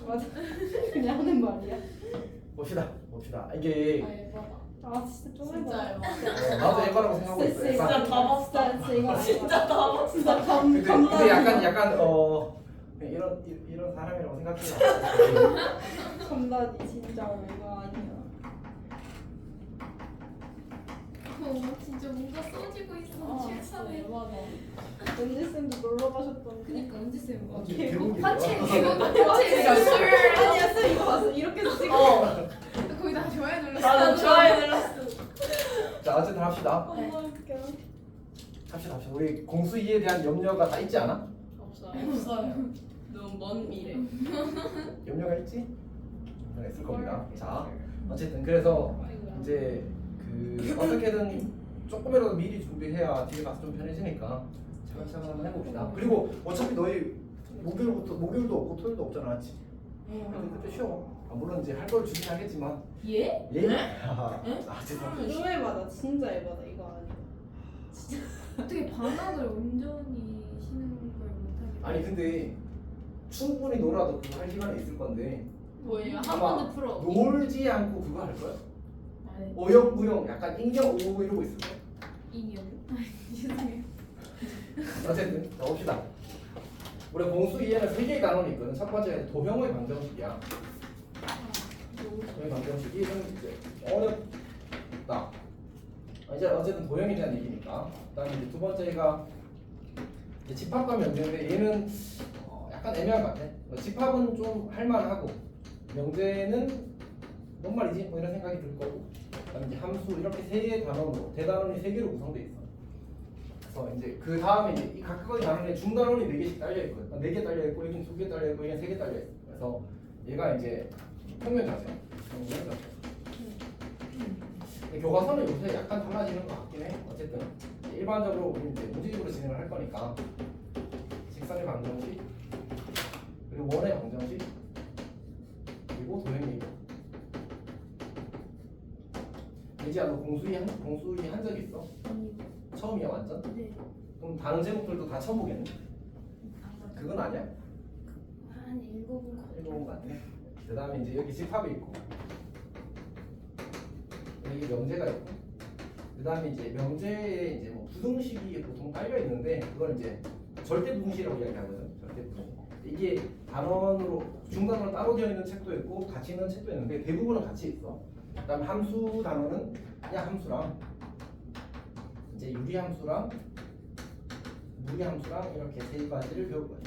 맞아. 그냥 하는 말이야. 봅시다. 이게 아 진짜 좀 진짜 해봐. 나도 에바라고 생각하고 있어. 진짜 에바. 다 봤어. 진짜 이거 진짜 다 봤어. 진짜 근데 약간 이런 사람이라고 생각해요. 감다디 진짜 이거 아니야. 진짜 뭔가 써지고 있어. 실상에. 맞아. 은지 쌤도 놀러 가셨던. 그니까 은지 쌤 뭐. 개국이 화채 뭐야? 술. 아니야 쌤 이거 봤어. 이렇게 해서 찍어. 거기다 좋아요 눌렀어. 나도 좋아요 눌렀어. 자 어쨌든 합시다. 너무 웃겨. 합시다. 우리 공수이에 대한 염려가 다 있지 않아? 없어요. 너무 먼 미래. 염려가 있지? 염려가 있을 겁니다. 자 어쨌든 그래서 이제 그 어떻게든 조금이라도 미리 준비해야 뒤에 가서 좀 편해지니까 차근차근 한번 해봅시다. 그리고 어차피 너희 목요일도 없고 토요일도 없잖아, 맞지? 그때 쉬어. 물론 이제 할 걸 주긴 하겠지만. 예? 예? 아 죄송합니다. 좀 해봐다. 진짜 해봐다. 이거 아니야. 어떻게 방학을 온전히 쉬는 걸 못하게? 아니 근데 충분히 놀아도 그거 할 시간이 있을 건데 뭐예요? 한 아마 번도 풀어. 놀지 않고 그거 할 거야. 네. 오영부영 약간 인형 오고 이러고 있을 거야. 인연. 죄송해요. 어쨌든 자 봅시다. 우리 공수 이해는 3개의 단원이 있거든. 첫 번째는 도형의 방정식이야. 도형의 방정식이 좀 이제 어렵다. 이제 어쨌든 도형에 대한 얘기니까. 그다음에 이제 두 번째가 이제 집합과 명제인데 얘는 약간 애매한 것 같아. 집합은 좀 할만하고 명제는 뭔 말이지? 뭐 이런 생각이 들 거고. 그다음에 이제 함수 이렇게 세 개의 단원으로 대단원이 3개로 구성돼 있어. 그래서 이제 그 다음에 이제 이 각각의 단원에 중단원이 4개씩 딸려 있거든. 4개 딸려 있고 여기는 2개 딸려 있고 여기는 3개 딸려 있어. 그래서 얘가 이제 평면 자세. 교과서는 요새 약간 달라지는 것 같긴 해. 어쨌든 일반적으로 우리 이제 문제집으로 진행을 할 거니까 직선의 방정식 그리고 원의 방정식 그리고 도형의 이동. 예지야 너 공수위 한 적 있어? 처음이야 완전? 네. 그럼 다른 제목들도 다 처음 보겠네? 그건 아니야? 한 읽어본 거. 읽어본 것 같아. 그 다음에 이제 여기 집합이 있고 여기 명제가 있고 그 다음에 이제 명제에 이제 뭐 부등식이 보통 깔려 있는데 그걸 이제 절대 부등식이라고 이야기하거든. 절대 부등식. 이게 단원으로 중단으로 따로 되어 있는 책도 있고 같이 있는 책도 있는데 대부분은 같이 있어. 그다음 함수 단원은 그냥 함수랑 이제 유리함수랑 무리함수랑 이렇게 3가지를 배울 거예요.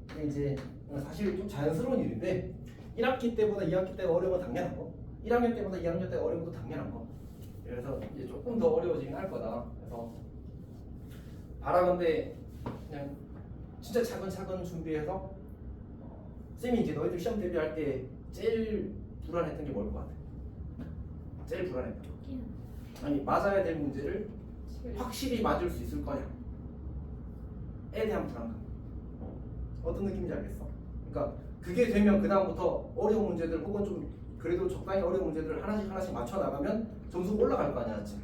근데 이제 사실 좀 자연스러운 일인데 1학기 때보다 2학기 때가 어려운 건 당연한 거. 1학년 때보다 2학년 때가 어려운 것도 당연한 거. 그래서 이제 조금 더 어려워지긴 할 거다. 그래서 바라건대 그냥 진짜 차근차근 준비해서 쌤이 이제 너희들 시험 대비할 때 제일 불안했던 게 뭘 것 같아? 제일 불안했던 거. 아니 맞아야 될 문제를 확실히 맞을 수 있을 거냐에 대한 불안감. 어떤 느낌인지 알겠어? 그러니까 그게 되면 그 다음부터 어려운 문제들 혹은 좀 그래도 적당히 어려운 문제들을 하나씩 맞춰 나가면 점수가 올라갈 거 아니야, 맞지?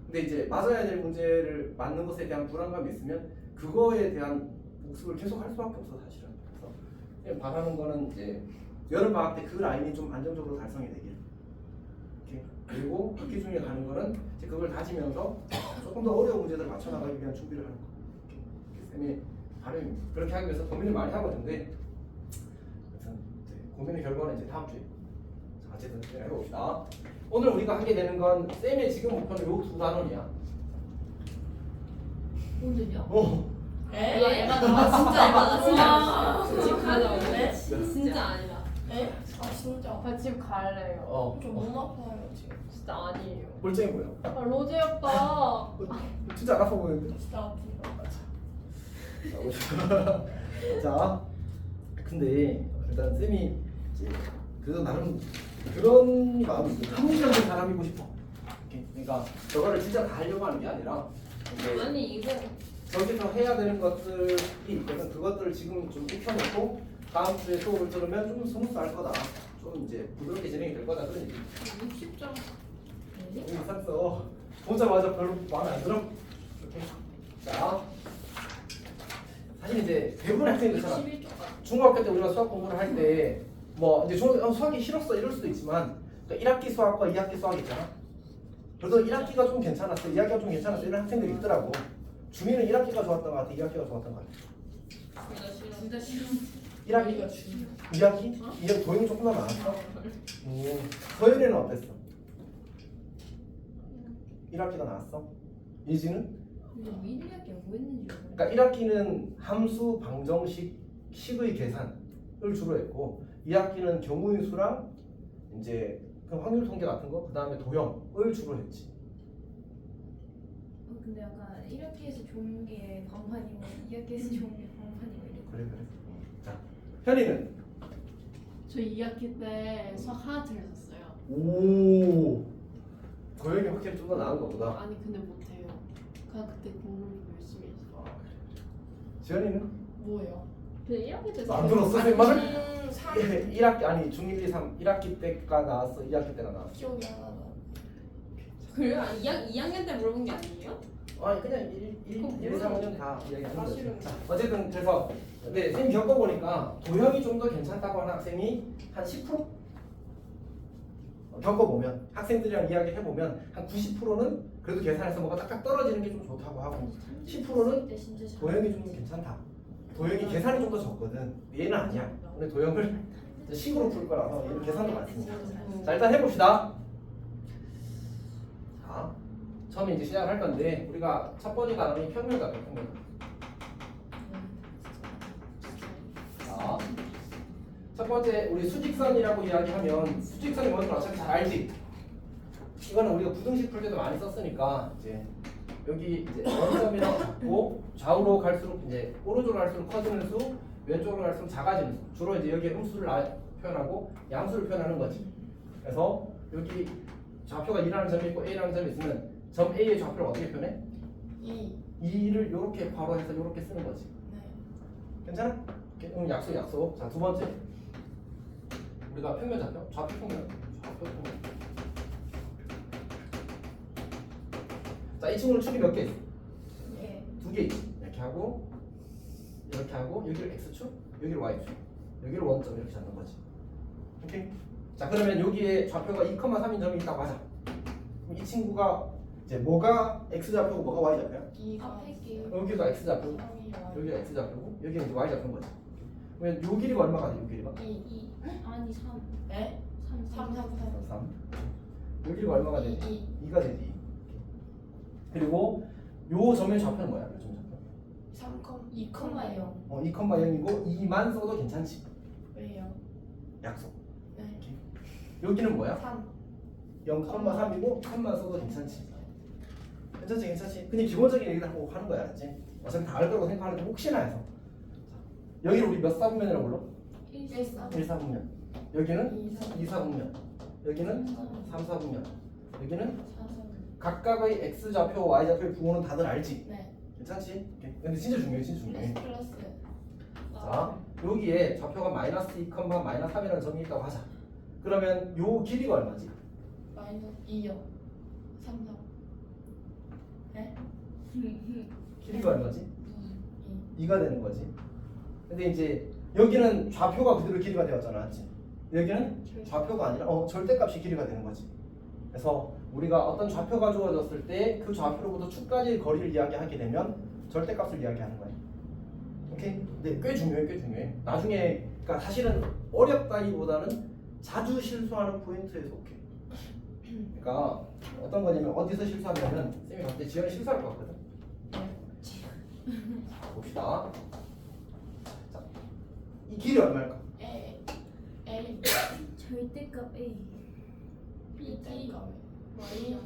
근데 이제 맞아야 될 문제를 맞는 것에 대한 불안감이 있으면 그거에 대한 복습을 계속 할 수밖에 없어 사실은. 그래서 그냥 바라는 거는 이제 여름 방학 때 그 라인이 좀 안정적으로 달성이 되길. 이렇게. 그리고 학기 중에 가는 거는 이제 그걸 다지면서 조금 더 어려운 문제들을 맞춰 나가기 위한 준비를 하는 거. 쌤이 바람입니다. 그렇게 하기 위해서 고민을 많이 하고 있는데. 고민의 결과는 이제 다음 주에. 자, 어쨌든 해봅시다. 오늘 우리가 하게 되는 건 쌤의 지금 목표는 요 2단원이야. 오늘요? 에? 에바다. 진짜 에바다. 진짜. 집 가자 오늘. 진짜 아니다. 에? 아 진짜. 나 집 갈래요. 좀 몸 아파요 지금. 진짜 아니에요. 볼쟁이 뭐야? 아 로제 오빠. 진짜 안 아파 보이는데? 진짜 아프다. 자, 근데 일단 쌤이 이제 그래도 나름 그런 마음이 있어. 합리적인 사람이고 싶어. 그러니까 저거를 진짜 다 하려고 하는 게 아니라 근데 아니 이거 저기서 해야 되는 것들이 있거든. 그것들을 지금 좀 익혀놓고 다음 주에 수업을 들으면 좀 스무스할 거다. 좀 이제 부드럽게 진행이 될 거다. 그런 얘기. 60점. 여기 쌌어. 보자마자 별로 마음에 안 들어? 이렇게. 자, 사실 이제 대부분 학생들처럼 11조까지. 중학교 때 우리가 수학 공부를 할 때 뭐 이제 수학이 싫었어 이럴 수도 있지만 그러니까 1학기 수학과 2학기 수학 있잖아. 그래서 1학기가 좀 괜찮았어, 2학기가 좀 괜찮았어 이런 학생들이 있더라고. 중이는 1학기가 좋았던 것 같아, 2학기가 좋았던 것 같아. 진짜 싫어. 1학기? 2학기? 2학기 도형이 조금 더 많았어? 서열이는 어땠어? 1학기가 나왔어? 예지는? 근데 미리학기 뭐 했는지 모르겠어. 그러니까 1학기는 함수, 방정식, 식의 계산을 주로 했고 2학기는 경우의 수랑 이제 그 확률 통계 같은 거, 그 다음에 도형을 주로 했지. 근데 약간 1학기에서 좋은 게 반반이고 2학기에서 좋은 게 반반이고 이래. 그래. 자, 현이는? 저 2학기 때 수학 하나 틀렸었어요. 오, 도형이 확실히 좀 더 나은 것보다. 아니 근데 못해요. 그냥 그때 공부 열심히 했어. 지현이는? 뭐예요? 근데 1학기 때 안 들었어, 선생님 말을? 1학기 아니 중1, 2, 3 1학기 때가 나왔어, 2학기 때가 나왔어. 기억이 안 나. 그래요? 2학년 때 물어본 게 아니에요? 아니 그냥 1, 2, 3학년 다 이야기하는 거지. 사실은. 자, 어쨌든 그래서 네, 선생님 겪어보니까 도형이 좀 더 괜찮다고 하는 학생이 한 10%? 겪어보면 학생들이랑 이야기해보면 한 90%는 그래도 계산해서 뭐가 딱딱 떨어지는 게 좀 좋다고 하고 10%는 때 진짜 잘. 도형이 좀 괜찮다. 도형이 계산이 좀 더 적거든. 얘는 아니야. 근데 도형을 식으로 풀 거라서 얘는 계산도 많습니다. 자, 일단 해봅시다. 자, 처음에 이제 시작을 할 건데 우리가 첫 번째 단원이 평면가죠, 평면. 자, 첫 번째 우리 수직선이라고 이야기하면 수직선이 뭔지 어차피 잘 알지. 이거는 우리가 부등식 풀 때도 많이 썼으니까 이제 여기 이제 원점이라고 잡고 좌우로 갈수록 이제 오른쪽으로 갈수록 커지는 수, 왼쪽으로 갈수록 작아지는 수. 주로 이제 여기에 음수를 표현하고 양수를 표현하는 거지. 그래서 여기 좌표가 2라는 점이 있고 A라는 점이 있으면 점 A의 좌표를 어떻게 표현해? 2를 이렇게 괄호해서 이렇게 쓰는 거지. 괜찮아? 약속. 자, 두 번째 우리가 평면 좌표, 좌표 평면. 자, 이 친구는 축이 몇 개 있어? 예. 2개 있지. 이렇게 하고 여기를 x축, 여기를 y축, 여기를 원점 이렇게 잡는 거지. 오케이? 자, 그러면 여기에 좌표가 2,3인 점이 있다고 하자. 그럼 이 친구가 이제 뭐가 x 좌표고 뭐가 y 좌표야? 앞에 게 여기가 x 좌표고 여기가 x 좌표고 여기가 이제 y 좌표인 거지. 그러면 요 길이가 얼마가 돼? 요 길이가? 2 아니 3 에? 3 3. 요 길이가 얼마가 되지? 2가 되지. 그리고 요 점의 좌표는 뭐야? 요 점 좌표? 2,0 2,0이고 2만 써도 괜찮지. 왜요? 약속. 네. 여기는 뭐야? 3. 0,3이고 3만 써도 괜찮지. 괜찮지. 근데 기본적인 얘기를 하고 하는 거야, 알지? 어차피 다 알 거라고 생각하는데 혹시나 해서. 자, 여기를 우리 몇 사분면이라고 불러? 1사분면. 여기는 2사분면. 여기는 3사분면. 여기는 각각의 x 좌표, y 좌표의 부호는 다들 알지? 네. 괜찮지? 오케이. 근데 진짜 중요해. 플러스. 자, 여기에 좌표가 마이너스 2, 마이너스 3이라는 점이 있다고 하자. 그러면 요 길이가 얼마지? 마이너스 2요. 3, 4. 네? 길이가 얼마지? 2가 되는 거지. 근데 이제 여기는 좌표가 그대로 길이가 되었잖아, 맞지? 여기는 좌표가 아니라 절대값이 길이가 되는 거지. 그래서 우리가 어떤 좌표가 주어졌을 때 그 좌표로부터 축까지의 거리를 이야기하게 되면 절대값을 이야기하는 거야. 오케이? 근데 꽤 중요해. 나중에 그러니까 사실은 어렵다기보다는 자주 실수하는 포인트에 속해. 그러니까 어떤 거냐면 어디서 실수하냐면 쌤이 봤을 때 지연이 실수할 것 같거든. 봅시다. 자, 이 길이 얼마일까? A. 절대값 A B. B Y.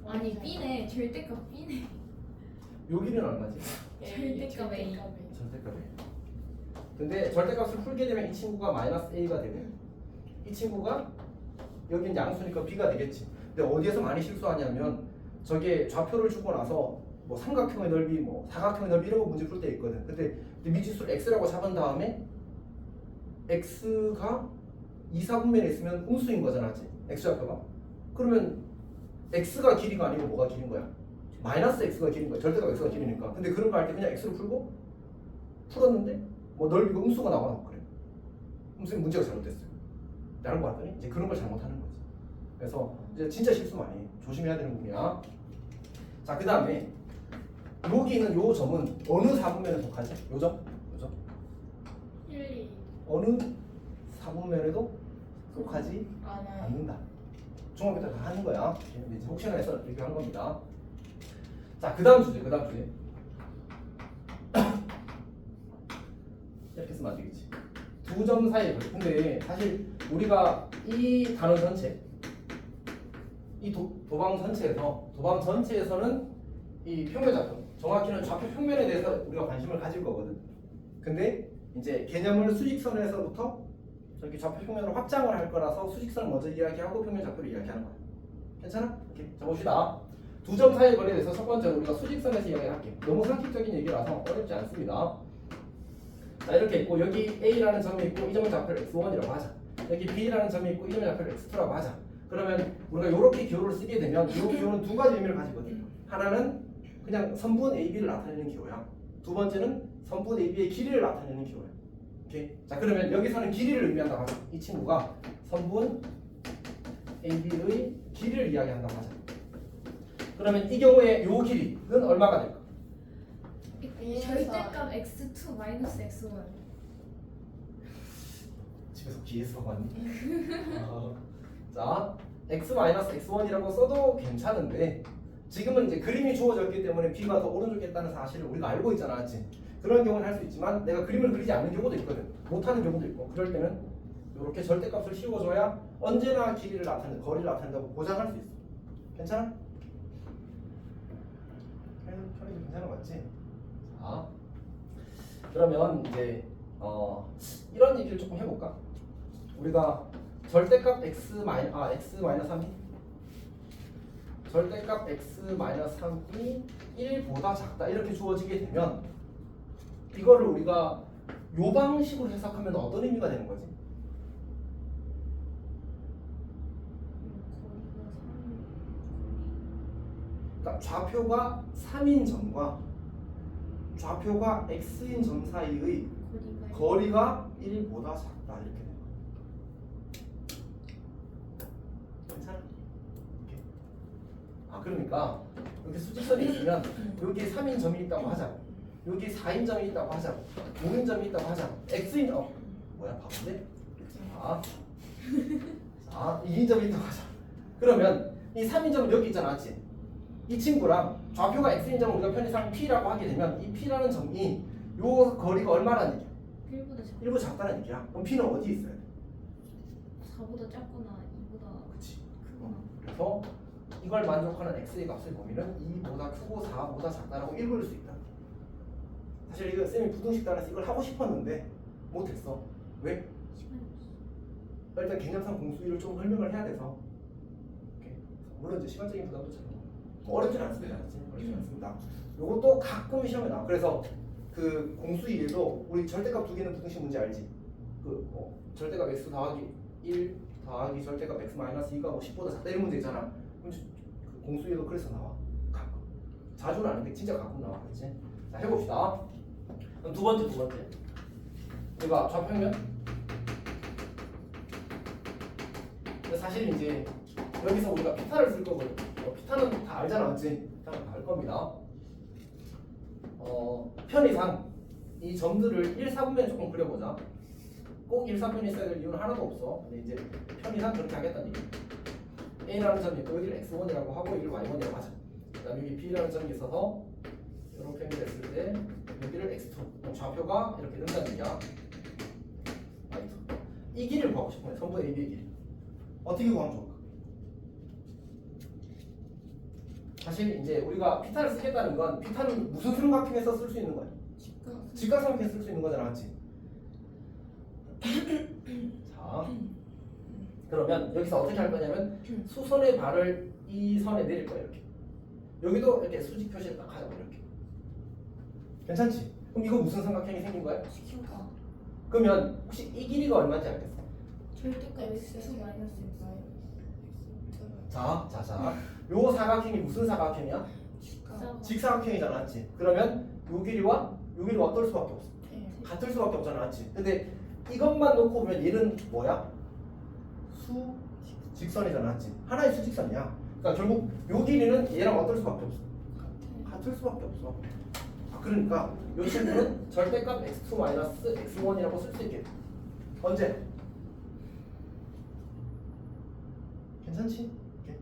아니 B네 절대값 B네 요 길이는 얼마지? 절대값 A. 절대값이. 근데 절대값을 풀게 되면 이 친구가 마이너스 A가 되고 이 친구가 여긴 양수니까 B가 되겠지. 근데 어디에서 많이 실수하냐면 저게 좌표를 주고 나서 뭐 삼각형의 넓이, 뭐 사각형의 넓이 이런 거 문제 풀 때 있거든. 근데 미지수를 x라고 잡은 다음에 x가 2사분면에 있으면 음수인 거잖아, 맞지? x좌표가. 그러면 x가 길이가 아니고 뭐가 길인 거야? 마이너스 x가 길인 거야. 절대값 x가 길이니까. 근데 그런 거 할 때 그냥 x로 풀고 풀었는데 뭐 넓이가 음수가 나오나 그래. 선생님 문제가 잘못됐어요. 알고 봤더니 이제 그런 걸 잘못하는 거지. 그래서 이제 진짜 실수 많이 해. 조심해야 되는 부분이야. 자, 그 다음에 여기 있는 요 점은 어느 사분면에 속하지? 요 점? 요 점? 1, 2 어느 사분면에도 속하지 안아요. 않는다. 중학교 때 다 하는 거야. 근데 이제 혹시나 해서 이렇게 한 겁니다. 자, 그 다음 주제. 이렇게 쓰면 안 되겠지. 두 점 사이에 근데 사실 우리가 이 단원 전체, 이 도방 전체에서는 이 평면 좌표, 정확히는 좌표 평면에 대해서 우리가 관심을 가질 거거든. 근데 이제 개념을 수직선에서부터 저렇게 좌표 평면을 확장을 할 거라서 수직선을 먼저 이야기하고 평면 좌표를 이야기하는 거야. 괜찮아? 이렇게 자 봅시다. 두 점 사이의 거리에 대해서 첫 번째로 우리가 수직선에서 이야기할게. 너무 상식적인 얘기라서 어렵지 않습니다. 자, 이렇게 있고 여기 A라는 점이 있고 이 점을 좌표를 x1이라고 하자. 여기 B라는 점이 있고 이 점을 좌표를 x2라고 하자. 그러면 우리가 이렇게 기호를 쓰게 되면 이 기호는 두 가지 의미를 가지거든. 하나는 그냥 선분 AB를 나타내는 기호야. 두 번째는 선분 AB의 길이를 나타내는 기호야. 오케이? 자, 그러면 여기서는 길이를 의미한다고 하자. 이 친구가 선분 AB의 길이를 이야기한다고 하자. 그러면 이 경우에 요 길이는 얼마가 될까? 절대값 x2 마이너스 x1. 집에서 기에서 봤니? 자, x-x1이라고 써도 괜찮은데 지금은 이제 그림이 주어졌기 때문에 b가 더 오른쪽에 있다는 사실을 우리가 알고 있잖아, 맞지? 그런 경우는 할 수 있지만 내가 그림을 그리지 않는 경우도 있거든. 못하는 경우도 있고 그럴 때는 이렇게 절대값을 씌워줘야 언제나 길이를 나타내는 거리를 나타낸다고 보장할 수 있어. 괜찮아? 편의도 괜찮은 거 맞지? 자, 그러면 이제 이런 얘기를 조금 해볼까? 우리가 절대값 x-3이 절대값 x-3이 1보다 작다 이렇게 주어지게 되면 이거를 우리가 요 방식으로 해석하면 어떤 의미가 되는 거지? 그러니까 좌표가 3인 점과 좌표가 x인 점 사이의 거리가 1보다 작다 이렇게 되는 거야. 괜찮아? 이렇게. 아, 그러니까 이렇게 수직선이 있으면 여기 3인 점이 있다고 하자. 여기 4인 점이 있다고 하자. 5인 점이 있다고 하자. x인 뭐야 바본데? 자, 2인 점이 있다고 하자. 그러면 이 3인 점은 여기 있잖아, 맞지? 이 친구랑 좌표가 x인 점을 우리가 편의상 p라고 하게 되면 이 p라는 점이 요 거리가 얼마라는 얘기야? 1보다 작다는 얘기야. 그럼 p는 어디에 있어야 돼? 4보다 작거나 2보다 그치. 크거나. 그래서 이걸 만족하는 x의 값의 범위는 2보다 크고 4보다 작다라고 읽을 수 있다. 사실 이거 쌤이 부등식단에서 이걸 하고 싶었는데 못했어. 왜? 일단 개념상 공수위를 좀 설명을 해야 돼서. 오케이. 물론 이제 시간적인 부담도 잘 어렵진 않습니다. 어렵진 않습니다. 요것도 가끔 시험에 나와. 그래서 그 공수위에도 우리 절대값 두 개는 부등식 문제 알지? 그 절대값 x 더하기 1 더하기 절대값 x 마이너스 2가 뭐 10보다 작다 이런 문제 있잖아. 그럼 그 공수위에도 그래서 나와. 가끔. 자주는 아닌데 진짜 가끔 나와. 그렇지? 자, 해봅시다. 그럼 두 번째. 우리가 좌평면. 근데 사실 이제 여기서 우리가 피타를 쓸 거거든. 피타는 다 알잖아, 맞지? 피타는 다 알 겁니다. 편의상 이 점들을 1, 4분면에 조금 그려보자. 꼭 1, 4분면에 있어야 될 이유는 하나도 없어. 근데 이제 편의상 그렇게 하겠다는 얘기. A라는 점이 있고 여기를 x1이라고 하고 여기를 y1이라고 하자. 그 다음에 여기 B라는 점이 있어서 이렇게 연결했을 때 여기를 x2. 그럼 좌표가 이렇게 된다는 얘기야. y2. 이 길이를 구하고 싶어. 선분 AB의 길이. 어떻게 구하면 좋을까? 사실 이제 우리가 피타를 쓰겠다는 건 피타는 무슨 삼각형에서 쓸 수 있는 거야? 직각삼각형에서 쓸 수 있는 거잖아, 맞지? 자, 그러면 여기서 어떻게 할 거냐면 수선의 발을 이 선에 내릴 거야, 이렇게. 여기도 이렇게 수직 표시를 딱 하자고, 이렇게. 괜찮지? 그럼 이거 무슨 삼각형이 생긴 거야? 그러면 혹시 이 길이가 얼마인지 알겠어? 절대값 x 마이너스 x. 자. 요 사각형이 무슨 사각형이야? 직사각형이잖아, 맞지? 그러면 요 길이와 요 길이가 어떨 수밖에 없어. 같을 수밖에 없잖아, 맞지? 근데 이것만 놓고 보면 얘는 뭐야? 수직선이잖아, 맞지? 하나의 수직선이야. 그러니까 결국 요 길이는 얘랑 어떨 수밖에 없어. 같을 수밖에 없어. 그러니까 요 친구는 절대값 x2-x1이라고 쓸 수 있게. 언제? 괜찮지? 오케이.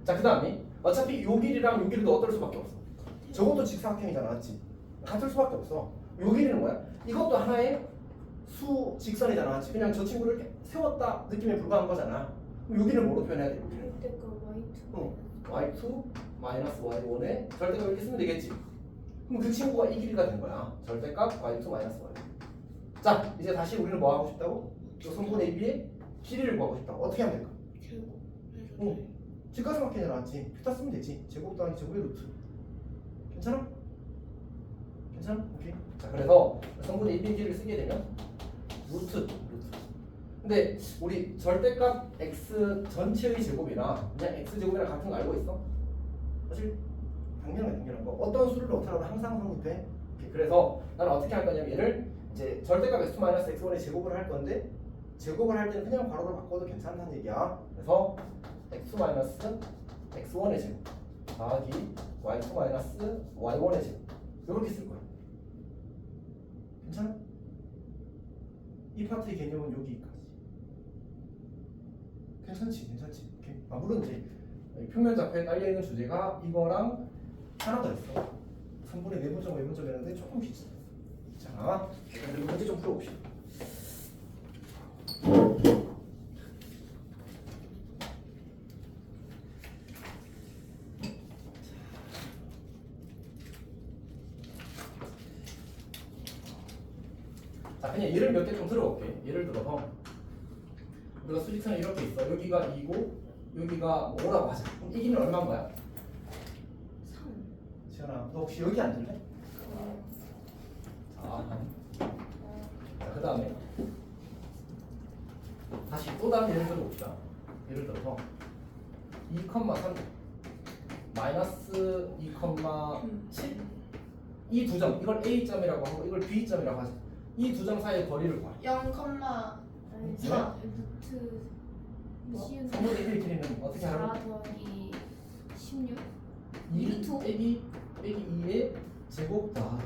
자, 그 다음에 어차피 요 길이랑 요 길이도 어떨 수밖에 없어. 저것도 직사각형이잖아, 맞지? 같을 수밖에 없어. 요 길이는 뭐야? 이것도 하나의 수직선이잖아, 맞지? 그냥 저 친구를 이렇게 세웠다 느낌에 불과한 거잖아. 그럼 요 길이는 뭐로 표현해야 돼? y2 마이너스 y1에 절대값 이렇게 쓰면 되겠지. 그럼 그 친구가 이 길이가 된 거야. 절대값 y2 마이너스 y1. 자, 이제 다시 우리는 뭐 하고 싶다고? 이 선분 AB의 길이를 구하고 싶다고. 어떻게 하면 될까? 직각삼각형이잖아, 맞지? 퓨타 쓰면 되지. 제곱 더하기 제곱의 루트. 괜찮아? 괜찮아? 오케이. 자, 그래서 성분 AB의 길이를 쓰게 되면 루트. 근데 우리 절대값 x 전체의 제곱이나 그냥 x 제곱이랑 같은 거 알고 있어? 사실 당연한 거. 어떤 수를 넣더라도 항상 성립해. 오케이. 그래서 나는 어떻게 할 거냐면 얘를 이제 절대값 x2 x1의 제곱을 할 건데 제곱을 할 때는 그냥 괄호로 바꿔도 괜찮다는 얘기야. 그래서 x x1의 제곱 더하기 y2 y1의 제곱 이렇게 쓸 거야. 괜찮아? 이 파트의 개념은 여기까지. 괜찮지? 오케이. 물론 이제 평면 좌표에 딸려 있는 주제가 이거랑 하나 더 있어. 3분의 내분점 외분점이었는데 조금 비슷해. 자, 그리고 문제 좀 풀어봅시다. 자, 그냥 예를 몇 개 좀 들어볼게. 예를 들어서 우리가 수직선이 이렇게 있어. 여기가 2고 여기가 5라고 하자. 그럼 이 길이는 얼마인 거야? 3. 지현아, 너 혹시 여기 앉을래? 자, 그 다음에 다시 또 다른 예를 들어봅시다. 예를 들어서 2,3 마이너스 2,7 이 두 점, 이걸 A점이라고 하고 이걸 B점이라고 하자. 이 두 점 사이의 거리를 구하. 0,4 루트 시운 3분의 1 길이는 어떻게 4 하라고? 더하기 16 2 루트 5? 빼기 2의 제곱 더하기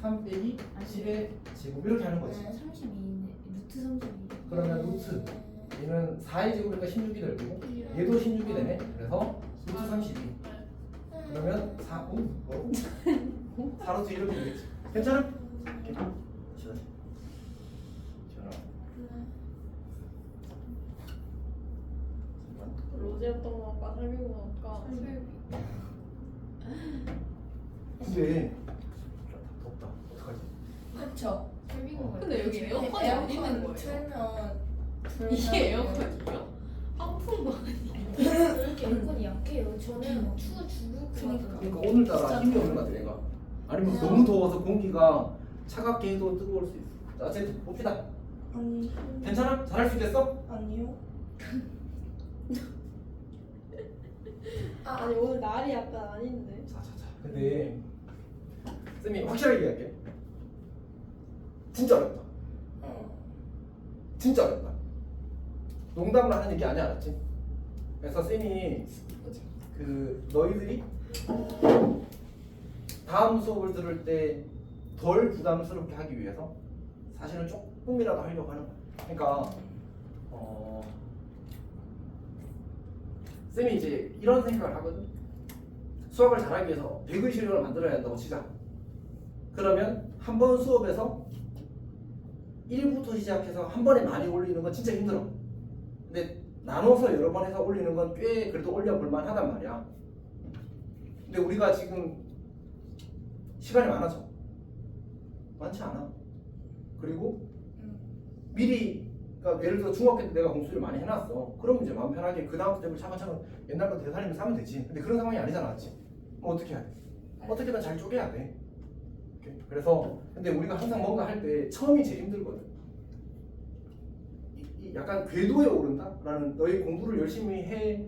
3 빼기 7의 제곱 이렇게 하는 거지. 32네. 루트 32. 그러면 루트 얘는 4의 제곱이니까 16이 될 거고 얘도 16이 되네. 그래서 루트 32. 그러면 4, 뭐라고? 4루트 이렇게 되겠지. 괜찮아? 오케이. 시작. 시원아. 로제였던 거 아까 설비고 아까 근데 덥다. 어떡하지? 그쵸. 근데 여기 에어컨이 안 있는 거예요. 틀면 이게 에어컨이에요? 한풍도 아니에요. 왜 이렇게 에어컨이 약해요? 저는 막 추워 죽을 것 같아요. 그러니까 오늘따라 힘이 없는 것 같아 얘가. 아니면 너무 더워서 공기가 차갑게 해도 뜨거울 수 있어. 자, 어쨌든 봅시다. 아니 괜찮아? 잘할 수 있겠어? 아니요. 아니 오늘 날이 약간 아닌데. 자. 근데 쌤이 확실하게 얘기할게. 진짜 어렵다. 진짜 어렵다. 농담을 하는 얘기 아니야, 알았지? 그래서 쌤이 그 너희들이 다음 수업을 들을 때 덜 부담스럽게 하기 위해서 사실은 조금이라도 하려고 하는 거야. 그러니까 쌤이 이제 이런 생각을 하거든. 수학을 잘하기 위해서 100의 실력을 만들어야 한다고 치자. 그러면 한 번 수업에서 1부터 시작해서 한 번에 많이 올리는 건 진짜 힘들어. 근데 나눠서 여러 번 해서 올리는 건 꽤 그래도 올려볼 만하단 말이야. 근데 우리가 지금 시간이 많아져. 많지 않아. 그리고 미리, 그러니까 예를 들어 중학교 때 내가 공수를 많이 해놨어. 그럼 이제 마음 편하게 그 다음 스텝을 차근차근 옛날 거 되살리면서 하면 되지. 근데 그런 상황이 아니잖아, 맞지? 그럼 어떻게 해야 돼? 어떻게든 잘 쪼개야 돼. 오케이? 그래서 근데 우리가 항상 뭔가 할 때 처음이 제일 힘들거든. 약간 궤도에 오른다라는, 너희 공부를 열심히 해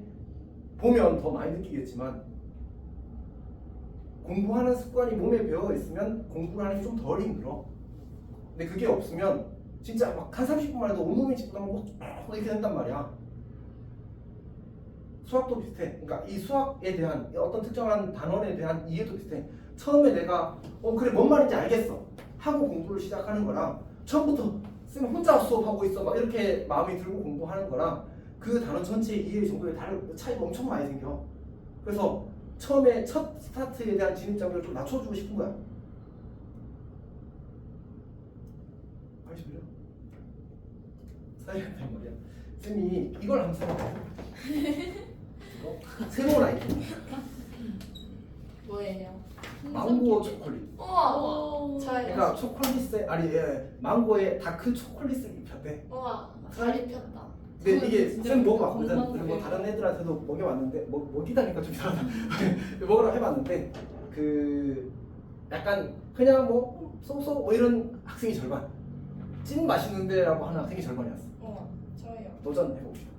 보면 더 많이 느끼겠지만 공부하는 습관이 몸에 배어 있으면 공부를 하는 게 좀 덜 힘들어. 근데 그게 없으면 진짜 막 한 30분만 해도 온몸이 찌뿌둥하고 막 이렇게 된단 말이야. 수학도 비슷해. 그러니까 이 수학에 대한 어떤 특정한 단원에 대한 이해도 비슷해. 처음에 내가 그래 뭔 말인지 알겠어 하고 공부를 시작하는 거랑 처음부터 쌤 혼자 수업하고 있어 막 이렇게 마음이 들고 공부하는 거랑 그 단원 전체의 이해 정도에 차이가 엄청 많이 생겨. 그래서 처음에 첫 스타트에 대한 진입장벽을 좀 낮춰주고 싶은 거야. 알겠어요? 사이였단 말이야. 쌤이 이걸 한번 써봐요. 이거 새로운 아이템. 뭐예요? 망고 초콜릿. 우와. 저예요. 그러니까 초콜릿에 망고에 다크 초콜릿을 입혔대. 우와. 잘 입혔다. 근데 이게 진짜 쌤 먹어봤거든. 건강하게. 그리고 다른 애들한테도 먹여봤는데 먹이다니까 좀 이상하다. 먹으라고 해봤는데 그 약간 그냥 뭐 쏘쏘 뭐 이런 학생이 절반, 찐 맛있는데라고 하는 학생이 절반이었어. 우와. 저예요. 도전해봅시다.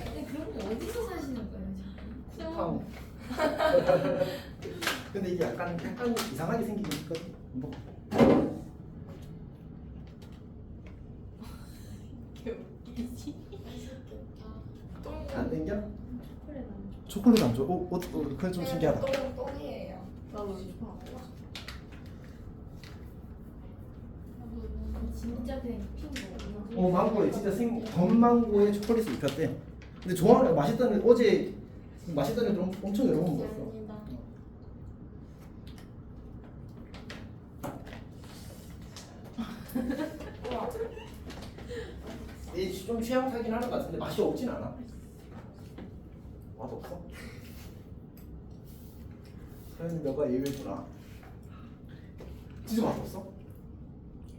근데 그런 거 어디서 사시는 거예요, 지금? 쿠팡. 근데 이게 약간 이상하게 생기긴 했거든. 뭐. 맛있겠다. 안 땡겨? 초콜릿 안 초콜릿 안 줘? 그건 좀 신기하다. 똥이에요. 나도 좋아. 진짜 그냥 핀 거. 망고에 진짜 건망고에 초콜릿을 입혔대. 근데 좋아하는 맛있다는 어제 맛있다는 애들 엄청 여러 번 먹었어. 감사합니다. 우와. 좀 취향 타긴 하는 것 같은데 맛이 없진 않아. 맛 없어? 서현이 너가 예외구나. 진짜 맛 없어?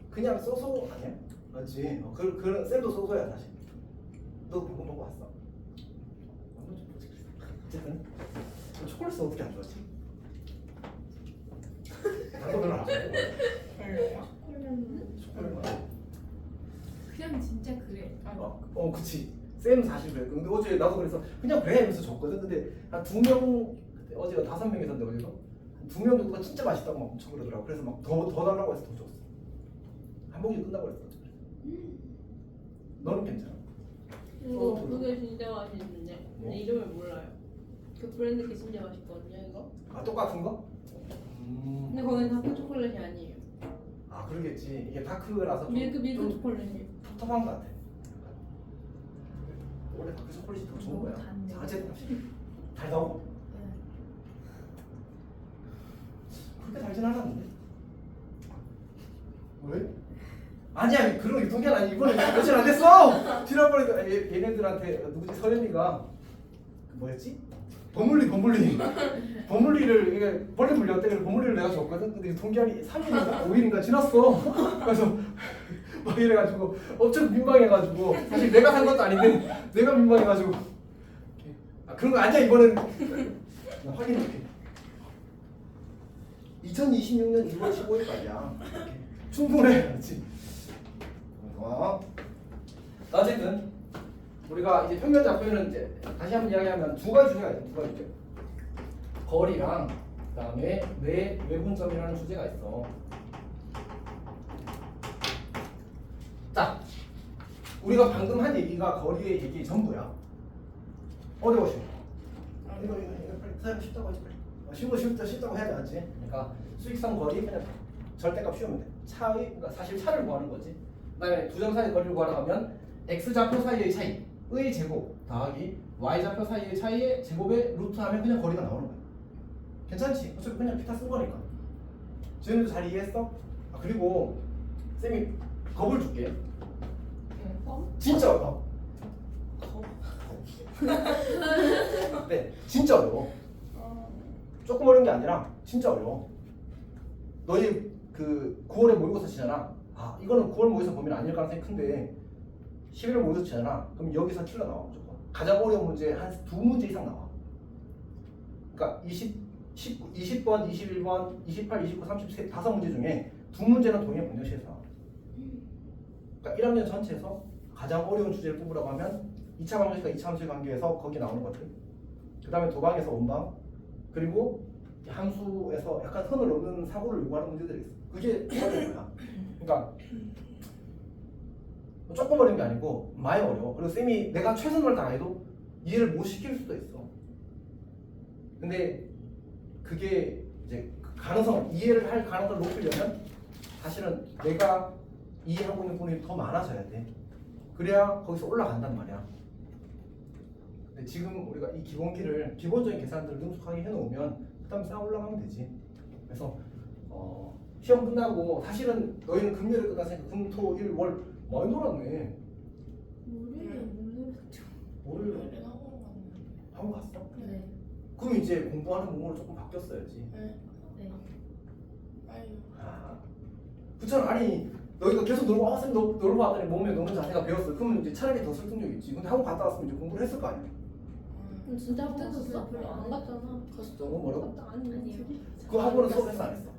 그냥 쏘쏘 아니야? 맞지? 그런 쌤도 쏘쏘야 사실. 너 그거 먹어봤어? 어쨌든 초콜릿은 어떻게 안 좋아하지? 단거 별로 안 좋아해. 별로예요. 초콜릿 맛. 그냥 진짜 그래. 그치. 쌤 사실 그래. 근데 어제 나도 그래서 그냥 그래 하면서 줬거든. 근데 한 2명, 어제가 5명 있었는데 어제도 한 2명 정도가 진짜 맛있다고 막 엄청 그러더라고. 그래서 막 더 달라고 해서 더 줬어. 한 봉지 끝나고 그랬어. 너는 괜찮아? 이거 그게 진짜 맛있는데 뭐? 근데 이름을 몰라요. 그 브랜드 게 진짜 맛있거든요 이거. 아 똑같은 거? 근데 거기는 다크 초콜릿이 아니에요. 아 그러겠지. 이게 다크라서 좀 밀크 좀 초콜릿이에요. 텁텁한 것 같아. 원래 다크 초콜릿이 더 좋은 거야. 단데. 어쨌든 달다고? 네. 그렇게 달진 않았는데. 왜? 아니야 그런 유통기한 아니 이번에 며칠 안 됐어. 지난번에 얘네들한테 누구지 서현이가 그 뭐였지? 버물리를 이게 벌레 물렸대. 그래서 버물리를 내가 줬거든. 근데 유통기한이 3일인가 5일인가 지났어. 그래서 막 이래가지고 엄청 민망해가지고 사실 내가 산 것도 아닌데 내가 민망해가지고 그런 거 아니야 이번엔. 나 확인해볼게. 2026년 2월 15일까지야. 충분해. 그렇지. 어쨌든 우리가 이제 평면 좌표는 이제 다시 한번 이야기하면 두 가지 주제가 있어. 두 가지 주제. 거리랑 그다음에 내 외분점이라는 주제가 있어. 자, 우리가 방금 한 얘기가 거리의 얘기 전부야. 어려워 쉬워? 이거 빨리 사용 쉽다고 하지 빨리. 쉽다고 해야 되지. 그러니까 수익성 거리 그냥 절대값 씌우면 돼. 그러니까 사실 차를 구하는 거지. 그다음에 두 점 사이의 거리를 구하러 가면 x 좌표 사이의 차이의 제곱 더하기 y 좌표 사이의 차이의 제곱에 루트하면 그냥 거리가 나오는 거야. 괜찮지? 어차피 그냥 피타 쓴 거니까. 지금도 잘 이해했어? 그리고 쌤이 겁을 줄게. 진짜 어려워. 네, 진짜 어려워. 조금 어려운 게 아니라 진짜 어려워. 너희 그 9월에 모의고사 치잖아. 이거는 9월 모의고사 범위는 아닐 가능성이 큰데 11월 모의고사 치잖아. 그럼 여기서 킬러 나와 무조건. 가장 어려운 문제 한 2문제 이상 나와. 그러니까 20번, 21번, 28, 29, 30, 5문제 중에 2문제는 동해 번역시에서 나와. 그러니까 1학년 전체에서 가장 어려운 주제를 뽑으라고 하면 2차 방정식과 2차 함수의 관계에서 거기 나오는 것들. 그 다음에 도방에서 원방. 그리고 함수에서 약간 선을 넘는 사고를 요구하는 문제들이 있어. 그게 어려운 거야. 그러니까 조금 어려운 게 아니고 많이 어려워. 그리고 쌤이 내가 최선을 다해도 이해를 못 시킬 수도 있어. 근데 그게 이제 이해를 할 가능성을 높이려면 사실은 내가 이해하고 있는 부분이 더 많아져야 돼. 그래야 거기서 올라간단 말이야. 근데 지금 우리가 이 기본기를 기본적인 계산들을 능숙하게 해놓으면 그 다음에 쌓아 올라가면 되지. 그래서 시험 끝나고 사실은 너희는 금요일에 끝났으니까 금, 토, 일, 월 많이 놀았네. 월요일은 못 놀았죠. 월요일 원래 학원 갔는데. 학원 갔어? 네. 그럼 이제 공부하는 몸으로 조금 바뀌었어야지. 네. 네. 아유. 아, 그렇잖아. 아니 너희가 계속 놀고 쌤 놀고 왔더니 몸에 노는 자세가 배웠어. 그러면 이제 차라리 더 설득력 있지. 근데 학원 갔다 왔으면 이제 공부를 했을 거 아니야. 그럼 진짜 학원 갔어? 별로 안 갔잖아. 갔어. 너무 뭐라고? 아니요. 그 학원은 수업했어 안 했어?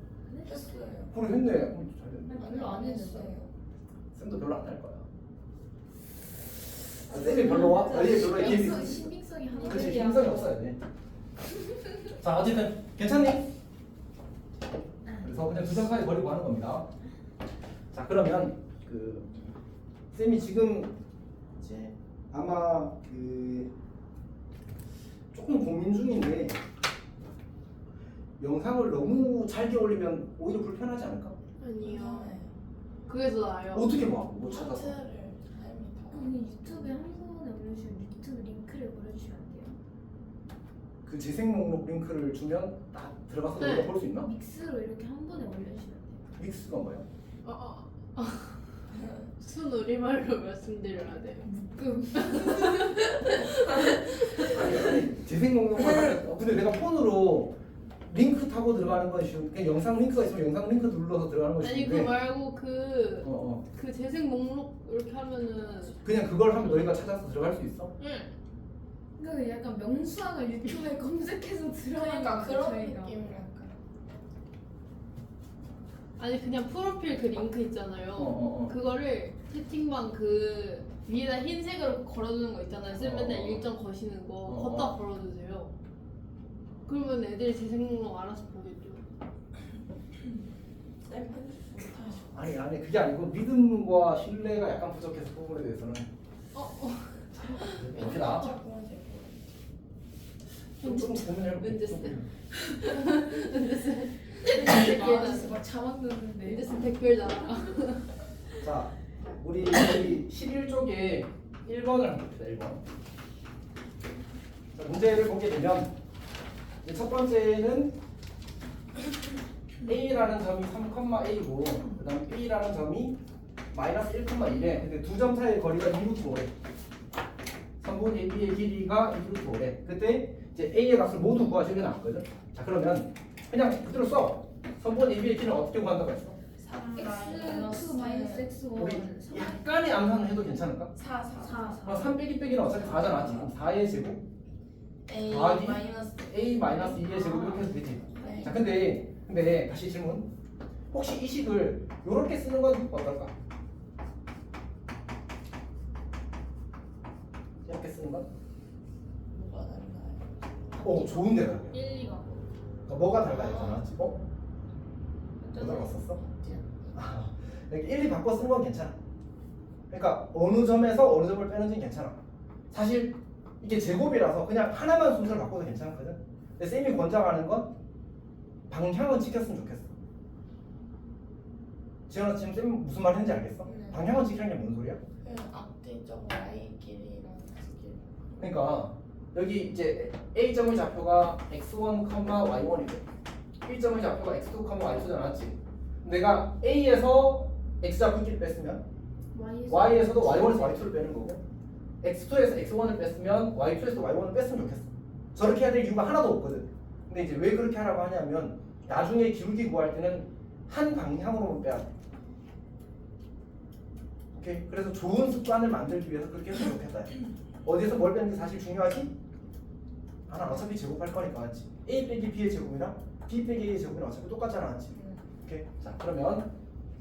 했어요. 그래 했네. 잘 됐네. 별로 안 했어요. 쌤도 별로 안 할 거야. 쌤이 별로와? 너희 별로 이게 신빙성이 하나. 그렇지 힘성이 없어야 돼. 자 어쨌든 괜찮니? 그래서 그냥 두 장 사이 버리고 하는 겁니다. 자 그러면 그 쌤이 지금 이제 아마 그 조금 고민 중인데 영상을 너무 잘게 올리면 오히려 불편하지 않을까? 아니요. 네. 그게 더 나아요. 어떻게 봐? 못 찾아서. 차트를 다입니다. 그럼 유튜브에 한 번에 올려주면 유튜브 링크를 보내주시면 안 돼요? 그 재생 목록 링크를 주면 딱 들어가서 네. 우리가 볼 수 있나? 믹스로 이렇게 한 번에 올려주시면 돼요. 믹스가 뭐야? 순 우리말로 말씀드려야 돼요. 아니 재생 목록만 하면 근데 내가 폰으로 링크 타고 들어가는 건 쉬운 그냥 영상 링크가 있으면 영상 링크 눌러서 들어가는 건 아니 쉬운데 그거 말고 그 어. 재생 목록 이렇게 하면은 그냥 그걸 하면 너희가 찾아서 들어갈 수 있어? 응. 그러니까 약간 명수학을 유튜브에 검색해서 들어가는 그러니까 그런 저희가. 느낌이랄까. 아니 그냥 프로필 그 링크 있잖아요. 그거를 채팅방 그 위에다 흰색으로 걸어두는 거 있잖아요. 쌤 맨날 일정 거시는 거 걷다 걸어두세요. 그러면 애들이 재생 목록 알아서 보겠죠. 쌤 편집 못하시고. 아니 그게 아니고 믿음과 신뢰가 약간 부족해서 그 부분에 대해서는 이렇게 나 자꾸만 제고. 조금 고민해볼게. 은재 쌤. 조금. 막 자막 넣는데. 근데 쌤 댓글 달아. 자 우리 11쪽에 1번을 한번 봅시다. 1번. 자, 문제를 보게 되면 이제 첫 번째는 A라는 점이 3,A고 그 다음 B라는 점이 마이너스 1,1에 근데 두 점 사이의 거리가 2루트 5래. 선분 AB의 길이가 2루트 5래. 그때 이제 A의 값을 모두 구하시면 나왔거든. 자 그러면 그냥 그대로 써. 선분 AB의 길이는 어떻게 구한다고 했어? x2 마이너스 x1 우리 약간의 암산을 해도 괜찮을까? 4. 4 3 빼기 빼기는 어차피 4잖아 지금 4의 제곱 A 더하기 마이너스 A 마이너스 2의 제곱 이렇게 해도 되지. 네. 자 근데 다시 질문. 혹시 이 식을 요렇게 쓰는 건 어떨까? 이렇게 쓰는 건? 뭐가 달라요? 오 좋은데 나. 1, 2가 그러니까 뭐가 달라졌잖아 지금. 뭐 달랐었어? 이렇게 1, 2 바꿔 쓰는 건 괜찮아. 그러니까 어느 점에서 어느 점을 빼는지는 괜찮아. 사실 이게 제곱이라서 그냥 하나만 순서를 바꿔도 괜찮거든. 근데 쌤이 권장하는 건 방향은 지켰으면 좋겠어. 지현아 지금 쌤 무슨 말 했는지 알겠어? 네. 방향은 지키는 게 뭔 소리야? 그 앞뒤적 Y 길이랑 X길. 그러니까 여기 이제 A점의 좌표가 x1, y1이고 B점의 좌표가 x2, y2잖아, 맞지? 내가 A에서 x좌표끼리 뺐으면 Y에서도 y1에서 y2를 빼는 거고 x2에서 x1을 뺐으면 y2에서 y1을 뺐으면 좋겠어. 저렇게 해야 될 이유가 하나도 없거든. 근데 이제 왜 그렇게 하라고 하냐면 나중에 기울기 구할 때는 한 방향으로만 빼야 돼. 오케이? 그래서 좋은 습관을 만들기 위해서 그렇게 했으면 좋겠다. 어디서 뭘 빼는 게 사실 중요하지? 난 어차피 제곱할 거니까 맞지? A 빼기 B의 제곱이랑 B 빼기 A의 제곱이랑 어차피 똑같잖아 맞지? 오케이? 자 그러면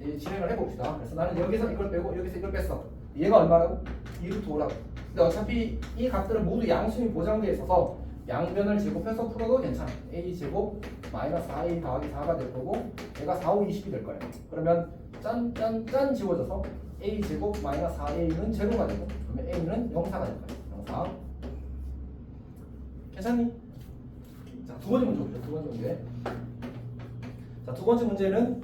이제 진행을 해봅시다. 그래서 나는 여기서 이걸 빼고 여기서 이걸 뺐어. 얘가 얼마라고? 2루트 5라고. 근데 어차피 이 값들은 모두 양수이 보장되어 있어서 양변을 제곱해서 풀어도 괜찮아. A 제곱 마이너스 4A 더하기 4가 될 거고 얘가 4, 5, 20이 될 거예요. 그러면 짠짠짠 지워져서 a 제곱 마이너스 4a는 제로가 되고 그러면 a는 0사가 될 거예요. 0사. 괜찮니? 자, 두 번째 문제 볼게요. 두 번째 문제. 자, 두 번째 문제는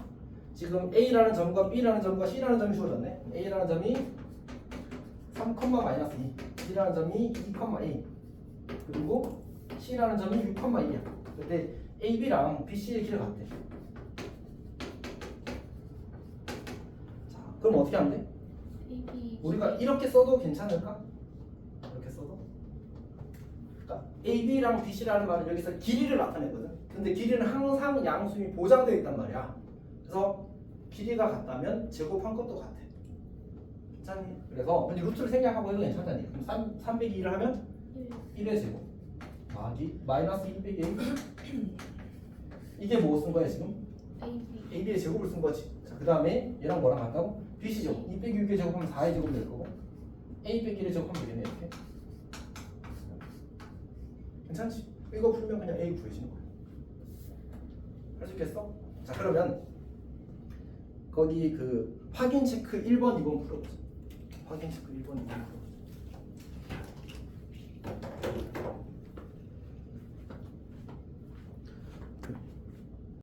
지금 a라는 점과 b라는 점과 c라는 점이 주어졌네. a라는 점이 3, 마이너스 2, b라는 점이 2, a 그리고 c라는 점이 6, 2이야. 근데 a, b랑 b, c의 길을 같대. 자, 그럼 어떻게 하면 돼? 우리가 이렇게 써도 괜찮을까? 이렇게 써도? 그러니까 a, b랑 b, c라는 말은 여기서 길이를 나타내거든. 근데 길이는 항상 양수이 보장되어 있단 말이야. 그래서 길이가 같다면 제곱한 것도 같아. 괜찮니? 그래서 루트를 생략하고 해도 괜찮다니. 그럼 3 빼기 1을 하면 1의 제곱 더하기 마이너스 2 빼기 1. 이게 뭐 쓴 거야 지금? AB의 제곱을 쓴 거지. 자, 그 다음에 얘랑 뭐랑 같다고? BC 제곱. 2 빼기 6의 제곱하면 4의 제곱 될 거고 A 빼기 1의 제곱하면 되겠네 이렇게. 괜찮지? 이거 풀면 그냥 A 구해지는 거야. 할 수 있겠어? 자, 그러면 거기 그 확인 체크 1번, 2번 풀어보자. 확인 체크 1번, 2번 풀어보자.